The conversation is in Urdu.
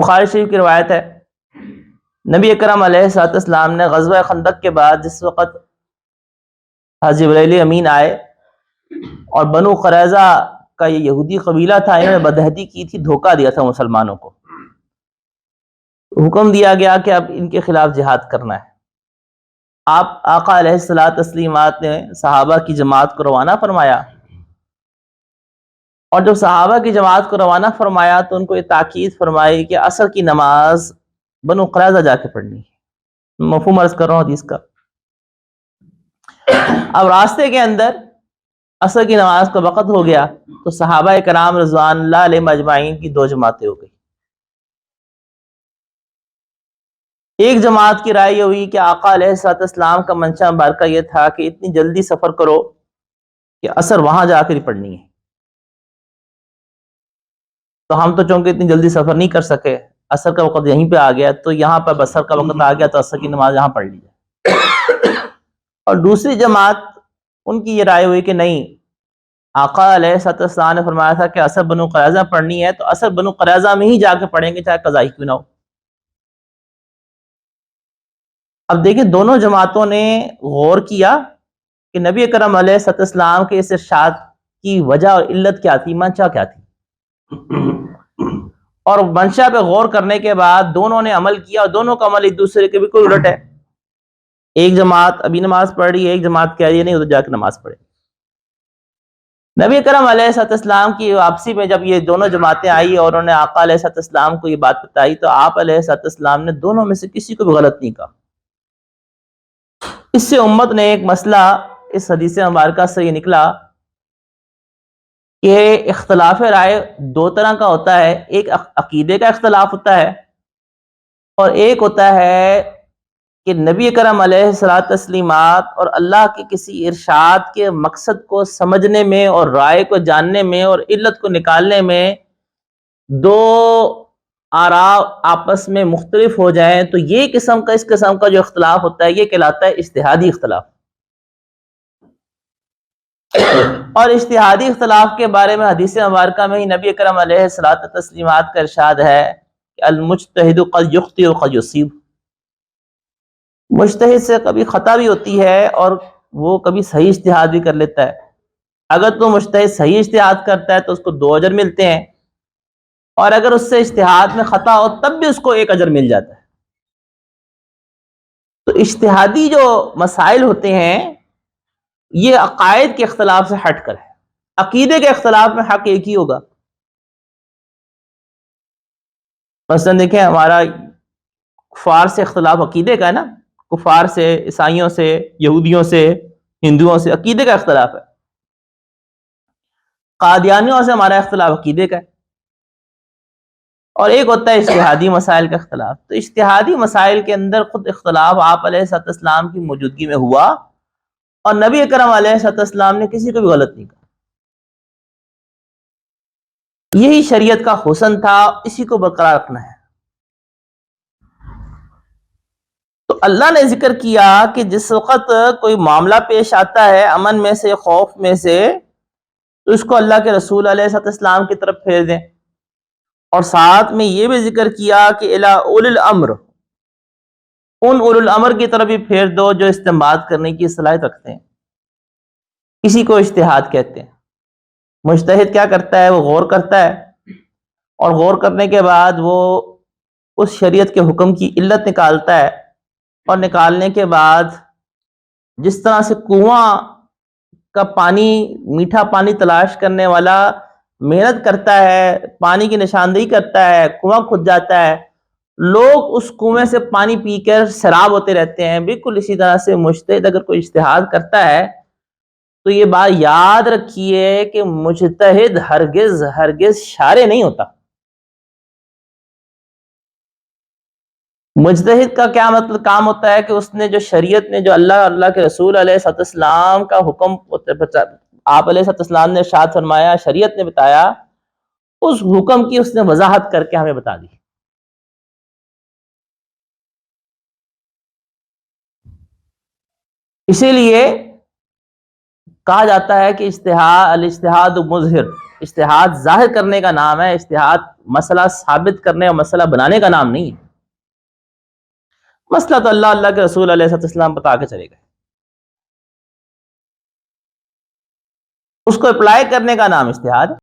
بخاری شریف کی روایت ہے، نبی اکرم علیہ الصلوۃ والسلام نے غزوہ خندق کے بعد جس وقت حضرت جبرائیل امین آئے اور بنو قریظہ کا یہ یہودی قبیلہ تھا، انہوں نے بدہدی کی تھی، دھوکہ دیا تھا مسلمانوں کو، حکم دیا گیا کہ اب ان کے خلاف جہاد کرنا ہے۔ آپ آقا علیہ الصلوۃ والتسلیمات نے صحابہ کی جماعت کو روانہ فرمایا، اور جب صحابہ کی جماعت کو روانہ فرمایا تو ان کو یہ تاکید فرمائی کہ عصر کی نماز بنو قریظہ جا کے پڑھنی ہے۔ مفہوم عرض کر رہا ہوں حدیث کا۔ اب راستے کے اندر عصر کی نماز کا وقت ہو گیا تو صحابہ کرام رضوان اللہ علیہ مجمعین کی دو جماعتیں ہو گئی۔ ایک جماعت کی رائے یہ ہوئی کہ آقا علیہ الصلوۃ والسلام کا منشا مبارکہ یہ تھا کہ اتنی جلدی سفر کرو کہ عصر وہاں جا کر پڑھنی ہے، تو ہم تو چونکہ اتنی جلدی سفر نہیں کر سکے، عصر کا وقت یہیں پہ آ گیا تو یہاں پر عصر کا وقت آ گیا تو عصر کی نماز یہاں پڑھ لی جائے۔ اور دوسری جماعت ان کی یہ رائے ہوئی کہ نہیں، آقا علیہ الصلوۃ والسلام نے فرمایا تھا کہ عصر بنو قریظہ پڑھنی ہے تو عصر بنو قریظہ میں ہی جا کے پڑھیں گے چاہے قضائی کیوں نہ ہو۔ اب دیکھیں دونوں جماعتوں نے غور کیا کہ نبی اکرم علیہ الصلوۃ والسلام کے اس ارشاد کی وجہ اور علت کیا تھی، منشا کیا تھی، اور منشا پہ غور کرنے کے بعد دونوں نے عمل کیا، اور دونوں کا عمل ایک دوسرے کے بالکل الٹ ہے۔ ایک جماعت ابھی نماز پڑھ رہی ہے، ایک جماعت کہہ رہی ہے نہیں ادھر جا کے نماز پڑھے۔ نبی اکرم علیہ الصلوۃ والسلام کی واپسی میں جب یہ دونوں جماعتیں آئی اور انہوں نے آقا علیہ الصلوۃ والسلام کو یہ بات بتائی تو آپ علیہ الصلوۃ والسلام نے دونوں میں سے کسی کو بھی غلط نہیں کہا۔ اس سے امت نے ایک مسئلہ اس حدیث مبارکہ سے یہ نکلا کہ اختلاف رائے دو طرح کا ہوتا ہے، ایک عقیدے کا اختلاف ہوتا ہے اور ایک ہوتا ہے کہ نبی اکرم علیہ الصلوۃ والتسلیمات اور اللہ کے کسی ارشاد کے مقصد کو سمجھنے میں اور رائے کو جاننے میں اور علت کو نکالنے میں دو آراء آپس میں مختلف ہو جائیں تو یہ قسم کا اس قسم کا جو اختلاف ہوتا ہے یہ کہلاتا ہے اجتہادی اختلاف۔ اور اجتہادی اختلاف کے بارے میں حدیث مبارکہ میں ہی نبی اکرم علیہ الصلوۃ والتسلیمات کا ارشاد ہے کہ المجتہد قد یخطئ وقد یصیب، مجتہد سے کبھی خطا بھی ہوتی ہے اور وہ کبھی صحیح اجتہاد بھی کر لیتا ہے۔ اگر تو مجتہد صحیح اجتہاد کرتا ہے تو اس کو 2 اجر ملتے ہیں، اور اگر اس سے اجتہاد میں خطا ہو تب بھی اس کو 1 اجر مل جاتا ہے۔ تو اجتہادی جو مسائل ہوتے ہیں یہ عقائد کے اختلاف سے ہٹ کر ہے، عقیدے کے اختلاف میں حق ایک ہی ہوگا۔ مثلا دیکھیں ہمارا کفار سے اختلاف عقیدے کا ہے نا، کفار سے، عیسائیوں سے، یہودیوں سے، ہندوؤں سے عقیدے کا اختلاف ہے۔ قادیانیوں سے ہمارا اختلاف عقیدے کا ہے، اور ایک ہوتا ہے اجتہادی مسائل کا اختلاف۔ تو اجتہادی مسائل کے اندر خود اختلاف آپ علیہ الصلوۃ والسلام کی موجودگی میں ہوا اور نبی اکرم علیہ الصلوۃ والسلام نے کسی کو بھی غلط نہیں کہا۔ یہی شریعت کا حسن تھا، اسی کو برقرار رکھنا ہے۔ تو اللہ نے ذکر کیا کہ جس وقت کوئی معاملہ پیش آتا ہے امن میں سے، خوف میں سے، تو اس کو اللہ کے رسول علیہ الصلوۃ والسلام کی طرف پھیر دیں، اور ساتھ میں یہ بھی ذکر کیا کہ الی اولی الامر، ان اول الامر کی طرف بھی پھیر دو جو استنباط کرنے کی صلاحیت رکھتے ہیں۔ اسی کو اجتہاد کہتے ہیں۔ مجتہد کیا کرتا ہے؟ وہ غور کرتا ہے، اور غور کرنے کے بعد وہ اس شریعت کے حکم کی علت نکالتا ہے، اور نکالنے کے بعد جس طرح سے کنواں کا پانی، میٹھا پانی تلاش کرنے والا محنت کرتا ہے، پانی کی نشاندہی کرتا ہے، کنواں کھد جاتا ہے، لوگ اس کنویں سے پانی پی کر سیراب ہوتے رہتے ہیں، بالکل اسی طرح سے مجتہد اگر کوئی اجتہاد کرتا ہے تو یہ بات یاد رکھیے کہ مجتہد ہرگز ہرگز شارع نہیں ہوتا۔ مجتہد کا کیا مطلب کام ہوتا ہے کہ اس نے جو شریعت نے، جو اللہ کے رسول علیہ الصلوۃ والسلام کا حکم آپ علیہ الصلوۃ والسلام نے ارشاد فرمایا، شریعت نے بتایا، اس حکم کی اس نے وضاحت کر کے ہمیں بتا دی۔ اسی لیے کہا جاتا ہے کہ الاجتہاد مظہر، اجتہاد ظاہر کرنے کا نام ہے، اجتہاد مسئلہ ثابت کرنے اور مسئلہ بنانے کا نام نہیں ہے۔ مسئلہ تو اللہ کے رسول علیہ السلام بتا کے چلے گئے، اس کو اپلائی کرنے کا نام اجتہاد ہے۔